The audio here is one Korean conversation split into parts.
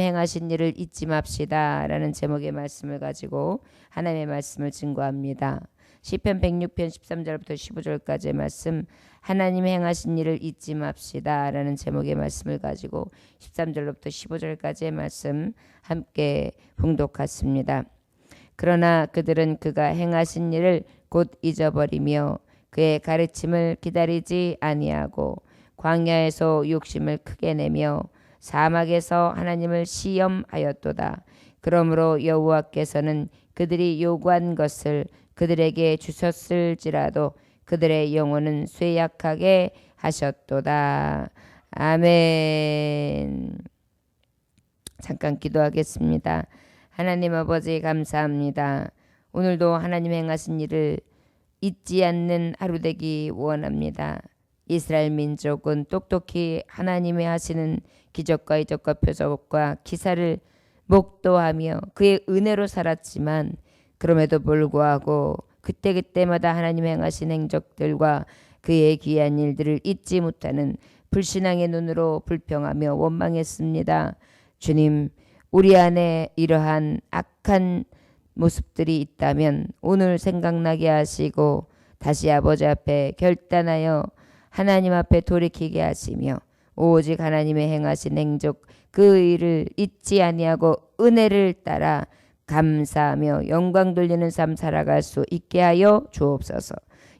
행하신 일을 잊지 맙시다 라는 제목의 말씀을 가지고 하나님의 말씀을 증거합니다. 시편 106편 13절부터 15절까지의 말씀, 하나님 행하신 일을 잊지 맙시다 라는 제목의 말씀을 가지고 13절부터 15절까지의 말씀 함께 봉독하십니다. 그러나 그들은 그가 행하신 일을 곧 잊어버리며 그의 가르침을 기다리지 아니하고 광야에서 욕심을 크게 내며 사막에서 하나님을 시험하였도다. 그러므로 여호와께서는 그들이 요구한 것을 그들에게 주셨을지라도 그들의 영혼은 쇠약하게 하셨도다. 아멘. 잠깐 기도하겠습니다. 하나님 아버지 감사합니다. 오늘도 하나님 행하신 일을 잊지 않는 하루 되기 원합니다. 이스라엘 민족은 똑똑히 하나님이 하시는 기적과 이적과 표적과 기사를 목도하며 그의 은혜로 살았지만 그럼에도 불구하고 그때그때마다 하나님 행하신 행적들과 그의 귀한 일들을 잊지 못하는 불신앙의 눈으로 불평하며 원망했습니다. 주님, 우리 안에 이러한 악한 모습들이 있다면 오늘 생각나게 하시고 다시 아버지 앞에 결단하여 하나님 앞에 돌이키게 하시며 오직 하나님의 행하신 행적 그 일을 잊지 아니하고 은혜를 따라 감사하며 영광 돌리는 삶 살아갈 수 있게 하여 주옵소서.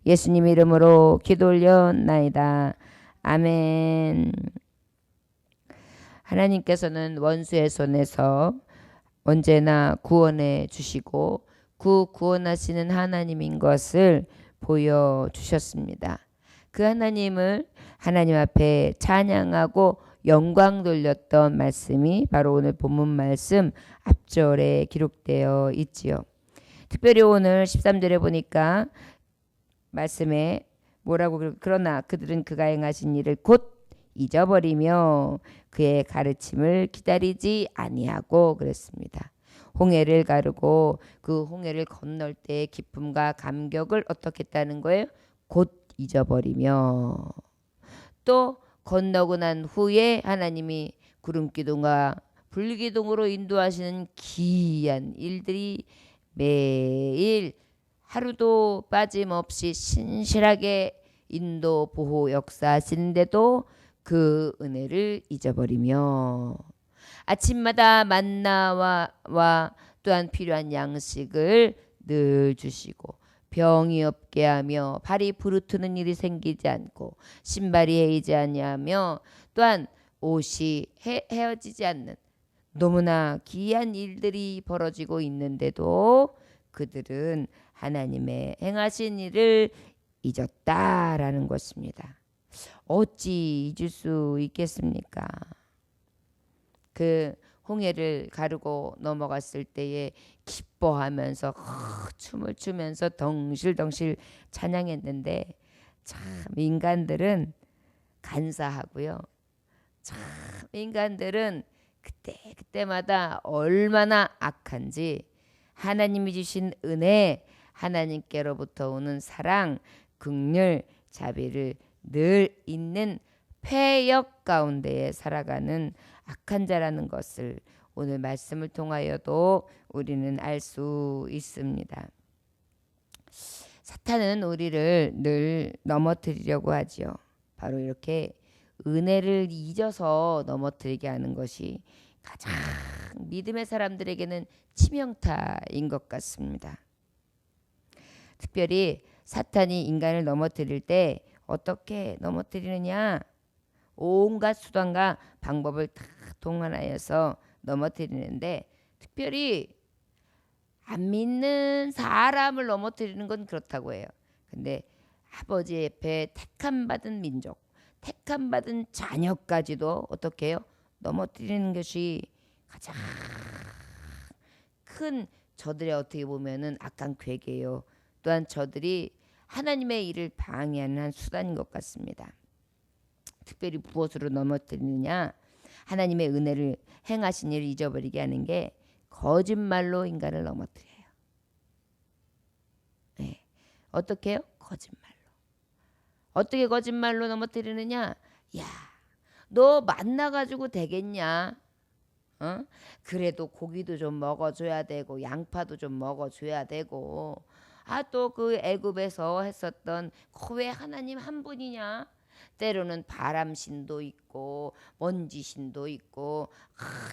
예수님 이름으로 기도 올려나이다. 아멘. 하나님께서는 원수의 손에서 언제나 구원해 주시고 그 구원하시는 하나님인 것을 보여주셨습니다. 그 하나님을 하나님 앞에 찬양하고 영광 돌렸던 말씀이 바로 오늘 본문 말씀 앞절에 기록되어 있지요. 특별히 오늘 13절에 보니까 말씀에 뭐라고, 그러나 그들은 그가 행하신 일을 곧 잊어버리며 그의 가르침을 기다리지 아니하고 그랬습니다. 홍해를 가르고 그 홍해를 건널 때의 기쁨과 감격을 어떻게 했다는 거예요? 곧 잊어버리며, 또 건너고 난 후에 하나님이 구름기둥과 불기둥으로 인도하시는 기이한 일들이 매일 하루도 빠짐없이 신실하게 인도 보호 역사하시는데도 그 은혜를 잊어버리며 아침마다 만나와 또한 필요한 양식을 늘 주시고 병이 없게 하며 발이 부르트는 일이 생기지 않고 신발이 헤이지 아니하며 또한 옷이 헤어지지 않는 너무나 귀한 일들이 벌어지고 있는데도 그들은 하나님의 행하신 일을 잊었다라는 것입니다. 어찌 잊을 수 있겠습니까? 그 홍해를 가르고 넘어갔을 때에 기뻐하면서 춤을 추면서 덩실덩실 찬양했는데 참 인간들은 간사하고요. 참 인간들은 그때마다 얼마나 악한지 하나님이 주신 은혜, 하나님께로부터 오는 사랑, 긍휼, 자비를 늘 있는 폐역 가운데에 살아가는 악한 자라는 것을 오늘 말씀을 통하여도 우리는 알 수 있습니다. 사탄은 우리를 늘 넘어뜨리려고 하지요. 바로 이렇게 은혜를 잊어서 넘어뜨리게 하는 것이 가장 믿음의 사람들에게는 치명타인 것 같습니다. 특별히 사탄이 인간을 넘어뜨릴 때 어떻게 넘어뜨리느냐? 온갖 수단과 방법을 다 동원하여서 넘어뜨리는데, 특별히 안 믿는 사람을 넘어뜨리는 건 그렇다고 해요. 근데 아버지 앞에 택함 받은 민족, 택함 받은 자녀까지도 어떻게 해요? 넘어뜨리는 것이 가장 큰, 저들의 어떻게 보면은 악한 괴계요. 또한 저들이 하나님의 일을 방해하는 한 수단인 것 같습니다. 특별히 무엇으로 넘어뜨리느냐? 하나님의 은혜를 행하신 일을 잊어버리게 하는 게 거짓말로 인간을 넘어뜨려요. 네. 어떻게 해요? 거짓말로. 어떻게 거짓말로 넘어뜨리느냐? 야, 너 만나가지고 되겠냐? 어? 그래도 고기도 좀 먹어줘야 되고 양파도 좀 먹어줘야 되고 또 그 애굽에서 했었던 그 왜 하나님 한 분이냐? 때로는 바람신도 있고 먼지신도 있고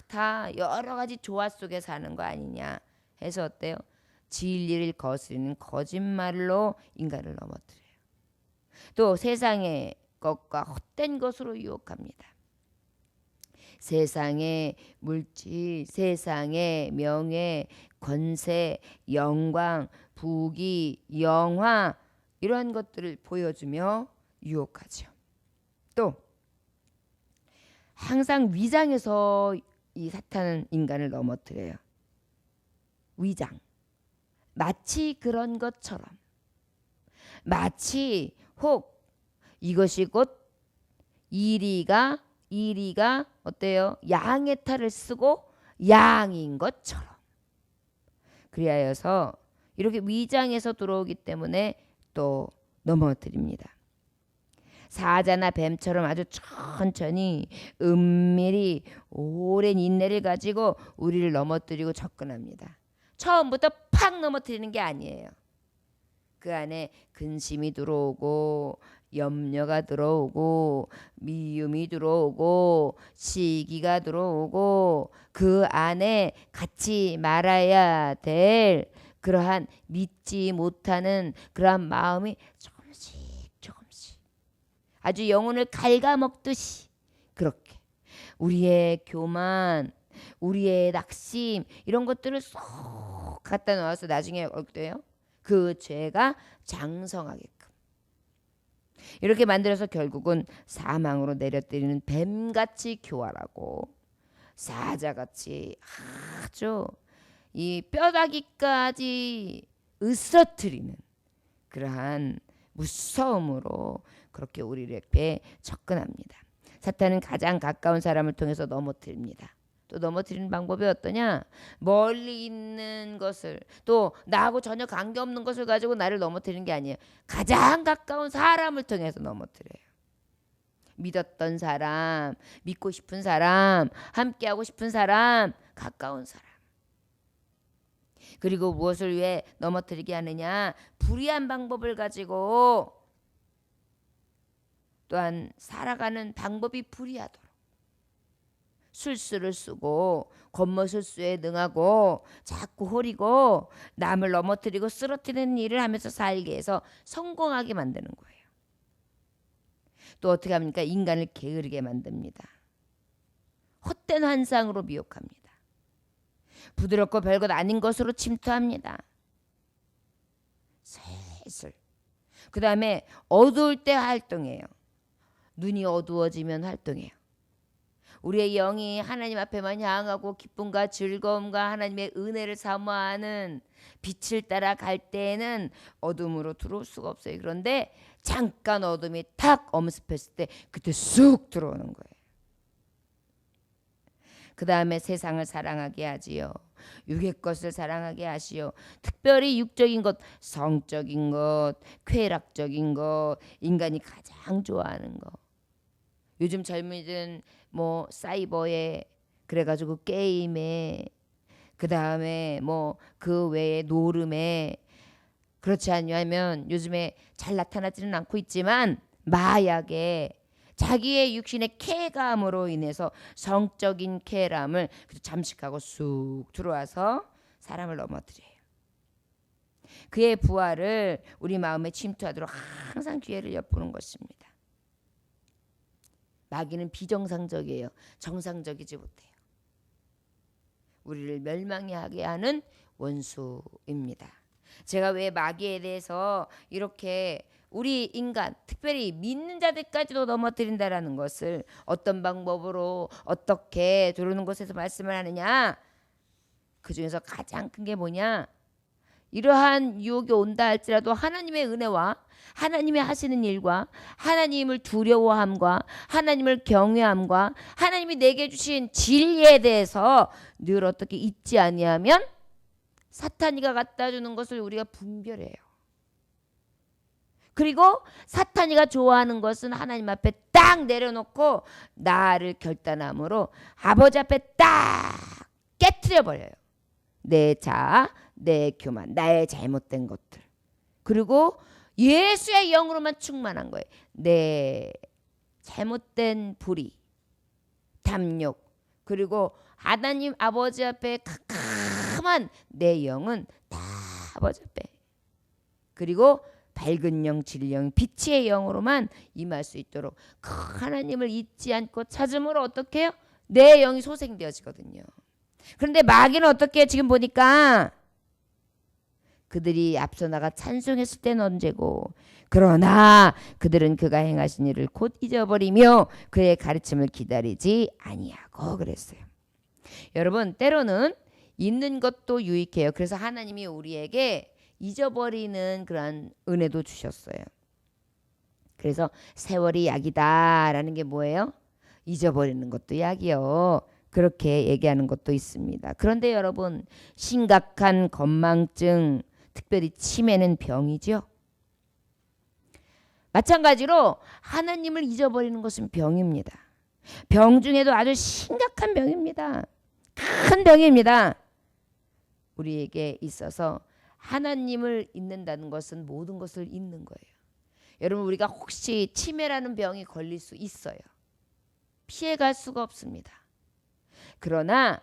다 여러 가지 조화 속에 사는 거 아니냐 해서 어때요? 진리를 거스르는 거짓말로 인간을 넘어뜨려요. 또 세상의 것과 헛된 것으로 유혹합니다. 세상의 물질, 세상의 명예, 권세, 영광, 부귀, 영화 이러한 것들을 보여주며 유혹하죠. 또 항상 위장해서 이 사탄은 인간을 넘어뜨려요. 위장. 마치 그런 것처럼 마치 혹 이것이 곧 이리가 어때요? 양의 탈을 쓰고 양인 것처럼 그리하여서 이렇게 위장해서 들어오기 때문에 또 넘어뜨립니다. 사자나 뱀처럼 아주 천천히 은밀히 오랜 인내를 가지고 우리를 넘어뜨리고 접근합니다. 처음부터 팍 넘어뜨리는 게 아니에요. 그 안에 근심이 들어오고 염려가 들어오고 미움이 들어오고 시기가 들어오고 그 안에 같이 말아야 될 그러한 믿지 못하는 그러한 마음이 조금씩 아주 영혼을 갉아먹듯이 그렇게 우리의 교만 우리의 낙심 이런 것들을 쏙 갖다 놓아서 나중에 어때요? 그 죄가 장성하게끔 이렇게 만들어서 결국은 사망으로 내려뜨리는 뱀같이 교활하고 사자같이 아주 이 뼈다귀까지 으스러뜨리는 그러한 무서움으로 그렇게 우리에게 접근합니다. 사탄은 가장 가까운 사람을 통해서 넘어뜨립니다. 또 넘어뜨리는 방법이 어떠냐? 멀리 있는 것을 또 나하고 전혀 관계없는 것을 가지고 나를 넘어뜨리는 게 아니에요. 가장 가까운 사람을 통해서 넘어뜨려요. 믿었던 사람, 믿고 싶은 사람, 함께하고 싶은 사람, 가까운 사람. 그리고 무엇을 위해 넘어뜨리게 하느냐? 불의한 방법을 가지고 또한 살아가는 방법이 불의하도록 술수를 쓰고 겉모술수에 능하고 자꾸 호리고 남을 넘어뜨리고 쓰러뜨리는 일을 하면서 살게 해서 성공하게 만드는 거예요. 또 어떻게 합니까? 인간을 게으르게 만듭니다. 헛된 환상으로 미혹합니다. 부드럽고 별것 아닌 것으로 침투합니다. 슬슬. 그 다음에 어두울 때 활동해요. 눈이 어두워지면 활동해요. 우리의 영이 하나님 앞에만 향하고 기쁨과 즐거움과 하나님의 은혜를 사모하는 빛을 따라 갈 때에는 어둠으로 들어올 수가 없어요. 그런데 잠깐 어둠이 탁 엄습했을 때 그때 쑥 들어오는 거예요. 그 다음에 세상을 사랑하게 하지요. 육의 것을 사랑하게 하시오. 특별히 육적인 것, 성적인 것, 쾌락적인 것, 인간이 가장 좋아하는 것. 요즘 젊은이들은 뭐 사이버에 그래가지고 게임에 그 다음에 뭐 그 외에 노름에 그렇지 않냐면 요즘에 잘 나타나지는 않고 있지만 마약에 자기의 육신의 쾌감으로 인해서 성적인 쾌감을 잠식하고 쑥 들어와서 사람을 넘어뜨려요. 그의 부활을 우리 마음에 침투하도록 항상 기회를 엿보는 것입니다. 마귀는 비정상적이에요. 정상적이지 못해요. 우리를 멸망하게 하는 원수입니다. 제가 왜 마귀에 대해서 이렇게 우리 인간 특별히 믿는 자들까지도 넘어뜨린다라는 것을 어떤 방법으로 어떻게 들어오는 곳에서 말씀을 하느냐. 그 중에서 가장 큰 게 뭐냐. 이러한 유혹이 온다 할지라도 하나님의 은혜와 하나님의 하시는 일과 하나님을 두려워함과 하나님을 경외함과 하나님이 내게 주신 진리에 대해서 늘 어떻게 잊지 아니하면 사탄이가 갖다 주는 것을 우리가 분별해요. 그리고 사탄이가 좋아하는 것은 하나님 앞에 딱 내려놓고 나를 결단함으로 아버지 앞에 딱 깨트려 버려요. 내 자아, 내 교만, 나의 잘못된 것들. 그리고 예수의 영으로만 충만한 거예요. 내 잘못된 불의, 탐욕, 그리고 하나님 아버지 앞에 캄캄한 내 영은 다 아버지 앞에. 그리고 밝은 영, 진령, 빛의 영으로만 임할 수 있도록 그 하나님을 잊지 않고 찾음으로 어떻게 해요? 내 영이 소생되어지거든요. 그런데 마귀는 어떻게 해요? 지금 보니까 그들이 앞서 나가 찬송했을 때는 언제고 그러나 그들은 그가 행하신 일을 곧 잊어버리며 그의 가르침을 기다리지 아니하고 그랬어요. 여러분 때로는 잊는 것도 유익해요. 그래서 하나님이 우리에게 잊어버리는 그러한 은혜도 주셨어요. 그래서 세월이 약이다라는 게 뭐예요? 잊어버리는 것도 약이요. 그렇게 얘기하는 것도 있습니다. 그런데 여러분 심각한 건망증, 특별히 치매는 병이죠. 마찬가지로 하나님을 잊어버리는 것은 병입니다. 병 중에도 아주 심각한 병입니다. 큰 병입니다. 우리에게 있어서 하나님을 잊는다는 것은 모든 것을 잊는 거예요. 여러분 우리가 혹시 치매라는 병이 걸릴 수 있어요. 피해갈 수가 없습니다. 그러나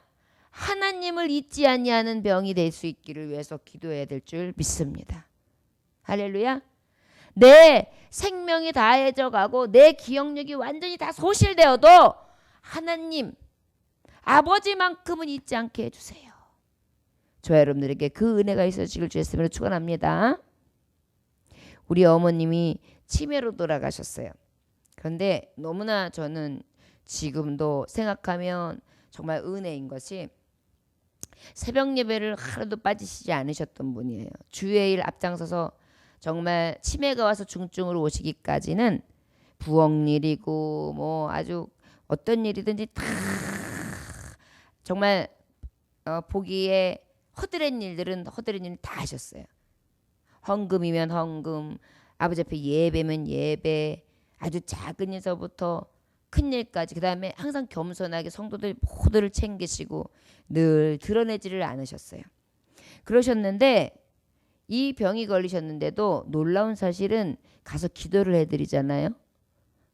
하나님을 잊지 아니하는 병이 될 수 있기를 위해서 기도해야 될 줄 믿습니다. 할렐루야. 내 생명이 다해져 가고 내 기억력이 완전히 다 소실되어도 하나님 아버지만큼은 잊지 않게 해주세요. 저 여러분들에게 그 은혜가 있어지길 주였으면 축원합니다. 우리 어머님이 치매로 돌아가셨어요. 그런데 너무나 저는 지금도 생각하면 정말 은혜인 것이 새벽 예배를 하루도 빠지시지 않으셨던 분이에요. 주일에 앞장서서 정말 치매가 와서 중증으로 오시기까지는 부엌일이고 뭐 아주 어떤 일이든지 다 정말 보기에 허드렛 일들은 허드렛 일 다 하셨어요. 헌금이면 헌금, 아버지 앞에 예배면 예배, 아주 작은 일서부터 큰 일까지. 그 다음에 항상 겸손하게 성도들 모두를 챙기시고 늘 드러내지를 않으셨어요. 그러셨는데 이 병이 걸리셨는데도 놀라운 사실은 가서 기도를 해드리잖아요.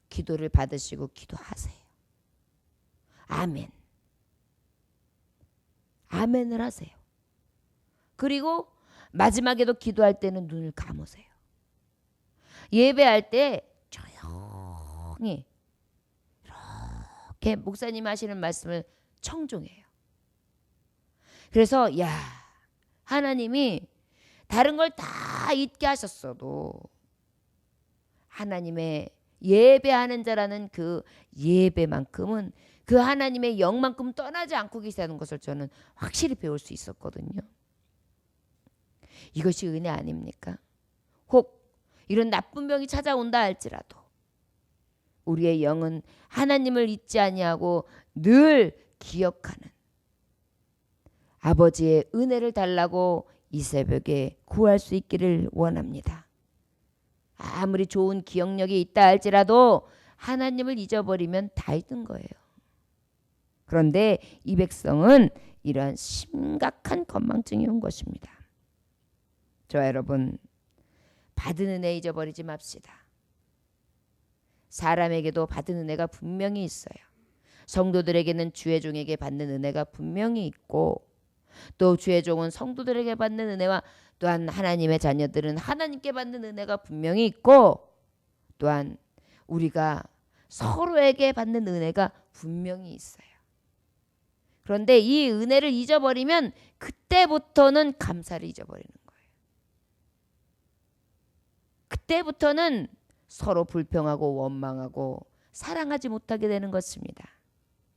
기도를 받으시고 기도하세요. 아멘. 아멘을 하세요. 그리고 마지막에도 기도할 때는 눈을 감으세요. 예배할 때 조용히 이렇게 목사님 하시는 말씀을 청종해요. 그래서 야 하나님이 다른 걸 다 잊게 하셨어도 하나님의 예배하는 자라는 그 예배만큼은 그 하나님의 영만큼 떠나지 않고 계시다는 것을 저는 확실히 배울 수 있었거든요. 이것이 은혜 아닙니까? 혹 이런 나쁜 병이 찾아온다 할지라도 우리의 영은 하나님을 잊지 아니하고 늘 기억하는 아버지의 은혜를 달라고 이 새벽에 구할 수 있기를 원합니다. 아무리 좋은 기억력이 있다 할지라도 하나님을 잊어버리면 다 잊은 거예요. 그런데 이 백성은 이러한 심각한 건망증이 온 것입니다. 저 여러분 받은 은혜 잊어버리지 맙시다. 사람에게도 받은 은혜가 분명히 있어요. 성도들에게는 주의 종에게 받는 은혜가 분명히 있고 또 주의 종은 성도들에게 받는 은혜와 또한 하나님의 자녀들은 하나님께 받는 은혜가 분명히 있고 또한 우리가 서로에게 받는 은혜가 분명히 있어요. 그런데 이 은혜를 잊어버리면 그때부터는 감사를 잊어버리는 거예요. 그때부터는 서로 불평하고 원망하고 사랑하지 못하게 되는 것입니다.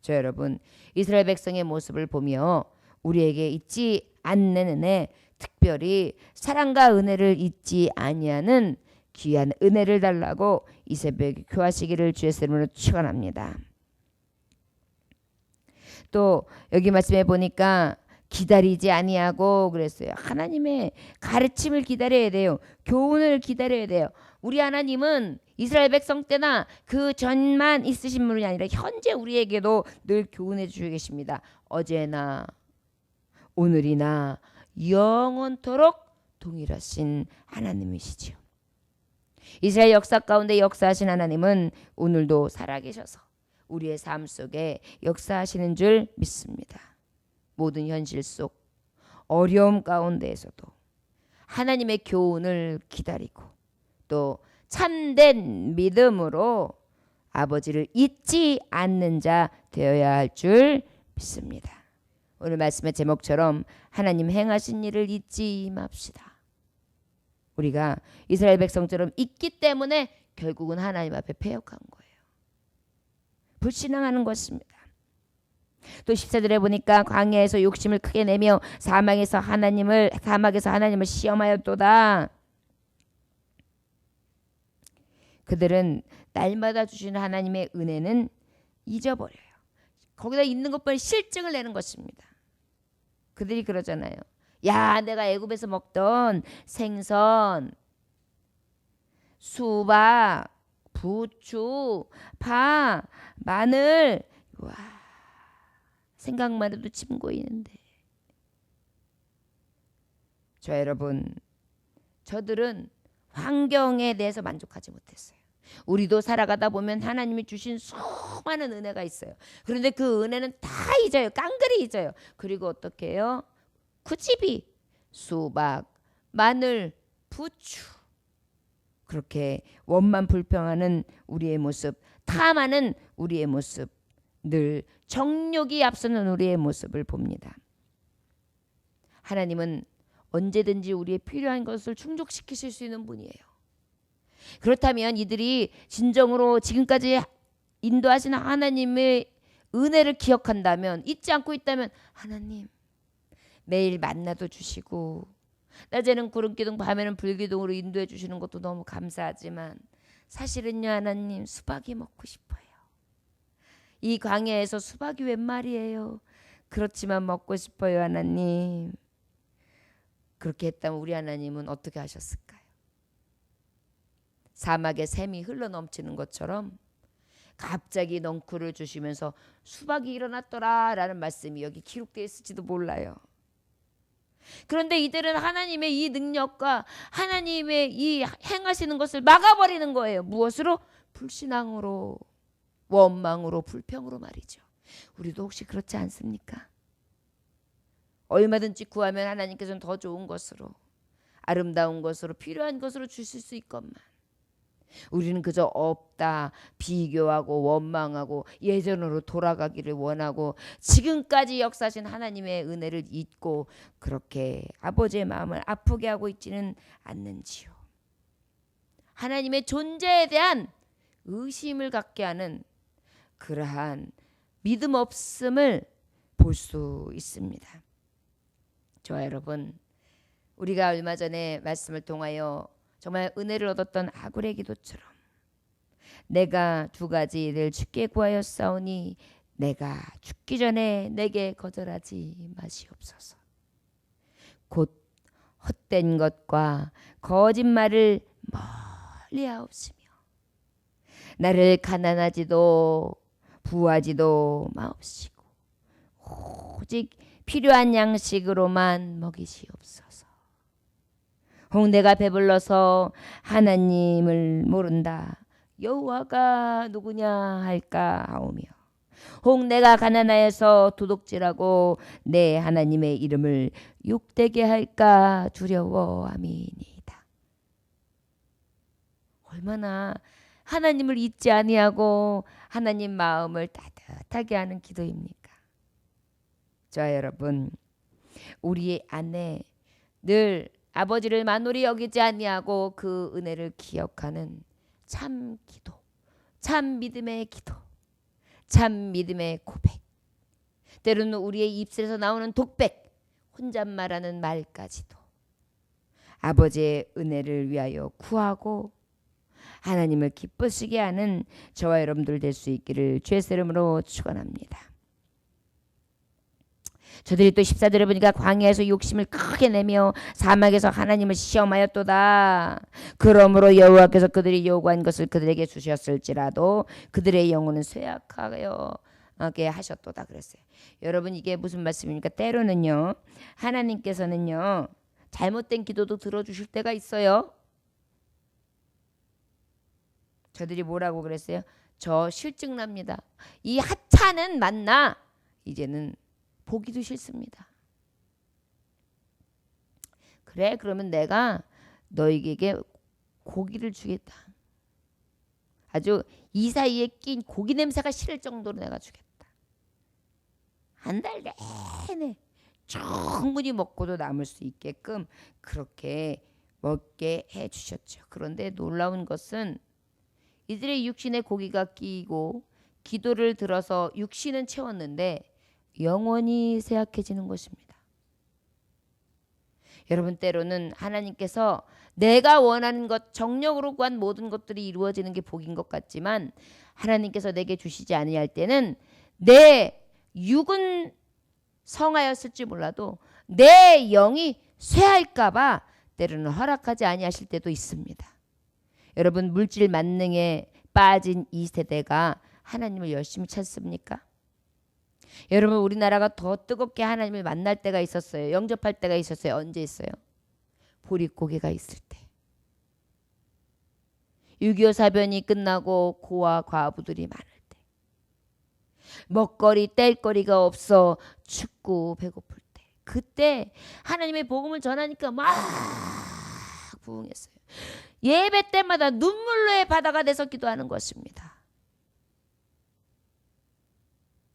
저 여러분 이스라엘 백성의 모습을 보며 우리에게 잊지 않는 은혜, 특별히 사랑과 은혜를 잊지 아니하는 귀한 은혜를 달라고 이 새벽에 교하시기를 주의 이름으로 축원합니다. 또 여기 말씀해 보니까 기다리지 아니하고 그랬어요. 하나님의 가르침을 기다려야 돼요. 교훈을 기다려야 돼요. 우리 하나님은 이스라엘 백성 때나 그 전만 있으신 분이 아니라 현재 우리에게도 늘 교훈해 주시고 계십니다. 어제나 오늘이나 영원토록 동일하신 하나님이시지요. 이스라엘 역사 가운데 역사하신 하나님은 오늘도 살아계셔서 우리의 삶 속에 역사하시는 줄 믿습니다. 모든 현실 속 어려움 가운데에서도 하나님의 교훈을 기다리고 또 참된 믿음으로 아버지를 잊지 않는 자 되어야 할 줄 믿습니다. 오늘 말씀의 제목처럼 하나님 행하신 일을 잊지 맙시다. 우리가 이스라엘 백성처럼 있기 때문에 결국은 하나님 앞에 패역한 거예요. 불신앙하는 것입니다. 또 14절에 보니까 광야에서 욕심을 크게 내며 사막에서 하나님을 시험하였도다. 그들은 날마다 주시는 하나님의 은혜는 잊어버려요. 거기다 있는 것뿐 실증을 내는 것입니다. 그들이 그러잖아요. 야, 내가 애굽에서 먹던 생선, 수박, 부추, 파, 마늘, 와, 생각만 해도 침 고이는데. 저 여러분, 저들은 환경에 대해서 만족하지 못했어요. 우리도 살아가다 보면 하나님이 주신 수많은 은혜가 있어요. 그런데 그 은혜는 다 잊어요. 깡그리 잊어요. 그리고 어떻게 해요? 쿠지비, 수박, 마늘, 부추, 그렇게 원만 불평하는 우리의 모습, 탐하는 우리의 모습, 늘 정욕이 앞서는 우리의 모습을 봅니다. 하나님은 언제든지 우리의 필요한 것을 충족시키실 수 있는 분이에요. 그렇다면 이들이 진정으로 지금까지 인도하신 하나님의 은혜를 기억한다면, 잊지 않고 있다면, 하나님 매일 만나도 주시고 낮에는 구름기둥 밤에는 불기둥으로 인도해 주시는 것도 너무 감사하지만 사실은요, 하나님 수박이 먹고 싶어요. 이 광야에서 수박이 웬 말이에요. 그렇지만 먹고 싶어요, 하나님. 그렇게 했다면 우리 하나님은 어떻게 하셨을까요? 사막에 샘이 흘러넘치는 것처럼 갑자기 넝쿨을 주시면서 수박이 일어났더라 라는 말씀이 여기 기록되어 있을지도 몰라요. 그런데 이들은 하나님의 이 능력과 하나님의 이 행하시는 것을 막아버리는 거예요. 무엇으로? 불신앙으로, 원망으로, 불평으로 말이죠. 우리도 혹시 그렇지 않습니까? 얼마든지 구하면 하나님께서는 더 좋은 것으로, 아름다운 것으로, 필요한 것으로 주실 수 있건만 우리는 그저 없다, 비교하고 원망하고 예전으로 돌아가기를 원하고 지금까지 역사하신 하나님의 은혜를 잊고 그렇게 아버지의 마음을 아프게 하고 있지는 않는지요. 하나님의 존재에 대한 의심을 갖게 하는 그러한 믿음 없음을 볼 수 있습니다. 저와 여러분, 우리가 얼마 전에 말씀을 통하여 정말 은혜를 얻었던 아굴의 기도처럼 내가 두 가지를 주께 구하였사오니 내가 죽기 전에 내게 거절하지 마시옵소서. 곧 헛된 것과 거짓말을 멀리하옵시며 나를 가난하지도 부하지도 마옵시고 오직 필요한 양식으로만 먹이시옵소서. 혹 내가 배불러서 하나님을 모른다, 여호와가 누구냐 할까 하오며 혹 내가 가난하여서 도둑질하고 내 하나님의 이름을 욕되게 할까 두려워함이니이다. 얼마나 하나님을 잊지 아니하고 하나님 마음을 따뜻하게 하는 기도입니까? 자, 여러분, 우리 안에 늘 아버지를 만홀히 여기지 아니하고 그 은혜를 기억하는 참 기도, 참 믿음의 기도, 참 믿음의 고백, 때로는 우리의 입술에서 나오는 독백, 혼잣말하는 말까지도 아버지의 은혜를 위하여 구하고 하나님을 기쁘시게 하는 저와 여러분들 될 수 있기를 주의 이름으로 축원합니다. 저들이 또 14절에 보니까 광야에서 욕심을 크게 내며 사막에서 하나님을 시험하였도다. 그러므로 여호와께서 그들이 요구한 것을 그들에게 주셨을지라도 그들의 영혼은 쇠약하게 하셨도다 그랬어요. 여러분 이게 무슨 말씀입니까? 때로는요 하나님께서는요 잘못된 기도도 들어주실 때가 있어요. 저들이 뭐라고 그랬어요? 저 실증 납니다. 이 하찮은 만나 이제는 보기도 싫습니다. 그래 그러면 내가 너희에게 고기를 주겠다. 아주 이 사이에 낀 고기 냄새가 싫을 정도로 내가 주겠다. 한 달 내내 충분히 먹고도 남을 수 있게끔 그렇게 먹게 해주셨죠. 그런데 놀라운 것은 이들의 육신에 고기가 끼이고 기도를 들어서 육신은 채웠는데 영원히 쇠약해지는 것입니다. 여러분 때로는 하나님께서 내가 원하는 것 정력으로 구한 모든 것들이 이루어지는 게 복인 것 같지만 하나님께서 내게 주시지 아니할 때는 내 육은 성하였을지 몰라도 내 영이 쇠할까 봐 때로는 허락하지 아니하실 때도 있습니다. 여러분 물질 만능에 빠진 이 세대가 하나님을 열심히 찾습니까? 여러분 우리나라가 더 뜨겁게 하나님을 만날 때가 있었어요. 영접할 때가 있었어요. 언제 있어요? 보릿고개가 있을 때. 6.25 사변이 끝나고 고아 과부들이 많을 때. 먹거리 뗄거리가 없어 춥고 배고플 때. 그때 하나님의 복음을 전하니까 막 부흥했어요. 예배 때마다 눈물로의 바다가 돼서 기도하는 것입니다.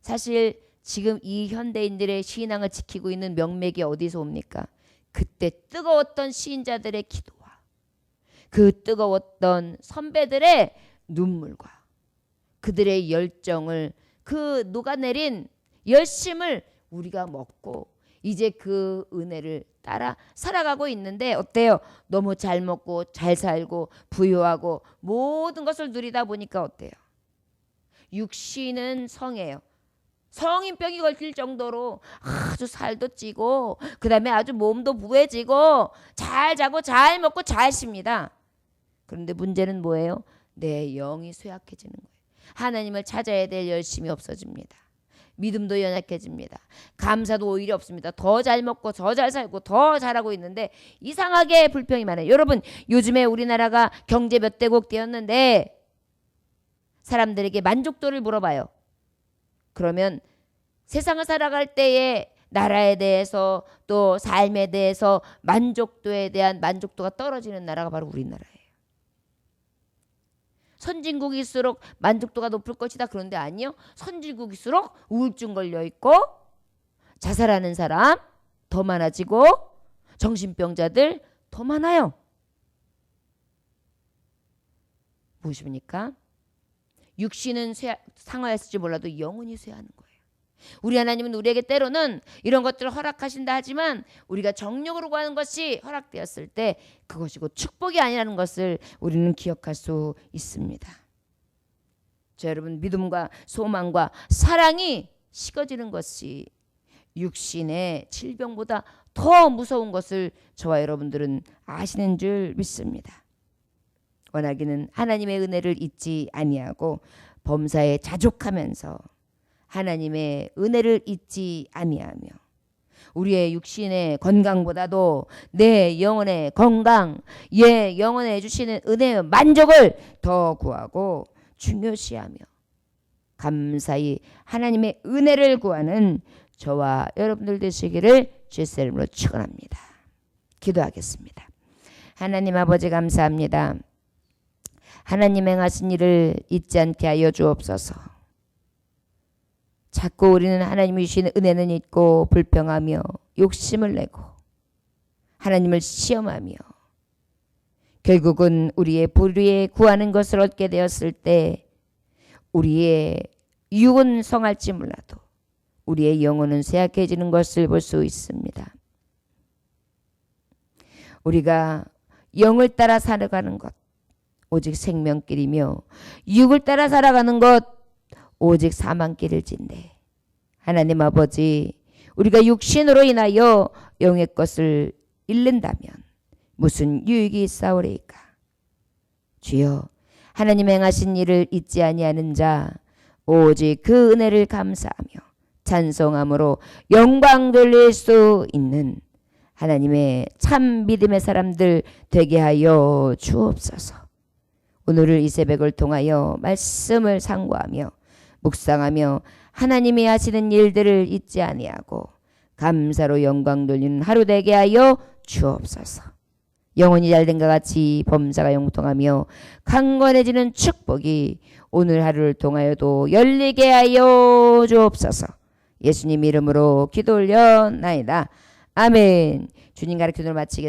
사실 지금 이 현대인들의 신앙을 지키고 있는 명맥이 어디서 옵니까? 그때 뜨거웠던 시인자들의 기도와 그 뜨거웠던 선배들의 눈물과 그들의 열정을 그 녹아내린 열심을 우리가 먹고 이제 그 은혜를 따라 살아가고 있는데 어때요? 너무 잘 먹고 잘 살고 부유하고 모든 것을 누리다 보니까 어때요? 육신은 성해요. 성인병이 걸릴 정도로 아주 살도 찌고 그 다음에 아주 몸도 부해지고 잘 자고 잘 먹고 잘 쉽니다. 그런데 문제는 뭐예요? 내 영이 쇠약해지는 거예요. 하나님을 찾아야 될 열심이 없어집니다. 믿음도 연약해집니다. 감사도 오히려 없습니다. 더 잘 먹고 더 잘 살고 더 잘하고 있는데 이상하게 불평이 많아요. 여러분 요즘에 우리나라가 경제 몇 대국 되었는데 사람들에게 만족도를 물어봐요. 그러면 세상을 살아갈 때에 나라에 대해서 또 삶에 대해서 만족도에 대한 만족도가 떨어지는 나라가 바로 우리나라예요. 선진국일수록 만족도가 높을 것이다. 그런데 아니요. 선진국일수록 우울증 걸려있고 자살하는 사람 더 많아지고 정신병자들 더 많아요. 무엇입니까? 육신은 상하였을지 몰라도 영혼이 쇠하는 거예요. 우리 하나님은 우리에게 때로는 이런 것들을 허락하신다 하지만 우리가 정욕으로 구하는 것이 허락되었을 때 그것이 곧 축복이 아니라는 것을 우리는 기억할 수 있습니다. 자, 여러분 믿음과 소망과 사랑이 식어지는 것이 육신의 질병보다 더 무서운 것을 저와 여러분들은 아시는 줄 믿습니다. 원하기는 하나님의 은혜를 잊지 아니하고 범사에 자족하면서 하나님의 은혜를 잊지 아니하며 우리의 육신의 건강보다도 내 영혼의 건강, 영혼에 주시는 은혜의 만족을 더 구하고 중요시하며 감사히 하나님의 은혜를 구하는 저와 여러분들 되시기를 주의 이름으로 축원합니다. 기도하겠습니다. 하나님 아버지 감사합니다. 하나님 행하신 일을 잊지 않게 하여 주옵소서. 자꾸 우리는 하나님이 주시는 은혜는 잊고 불평하며 욕심을 내고 하나님을 시험하며 결국은 우리의 불의에 구하는 것을 얻게 되었을 때 우리의 육은 성할지 몰라도 우리의 영혼은 쇠약해지는 것을 볼 수 있습니다. 우리가 영을 따라 살아가는 것 오직 생명길이며 육을 따라 살아가는 것 오직 사망길일진데 하나님 아버지 우리가 육신으로 인하여 영의 것을 잃는다면 무슨 유익이 있사오리이까. 주여, 하나님 행하신 일을 잊지 아니하는 자 오직 그 은혜를 감사하며 찬송함으로 영광 돌릴 수 있는 하나님의 참 믿음의 사람들 되게 하여 주옵소서. 오늘을 이 새벽을 통하여 말씀을 상고하며 묵상하며 하나님이 하시는 일들을 잊지 아니하고 감사로 영광 돌리는 하루 되게 하여 주옵소서. 영혼이 잘된 것 같이 범사가 영통하며 강건해지는 축복이 오늘 하루를 통하여도 열리게 하여 주옵소서. 예수님 이름으로 기도 올려나이다. 아멘. 주님 가르쳐 기도를 마치겠습니다.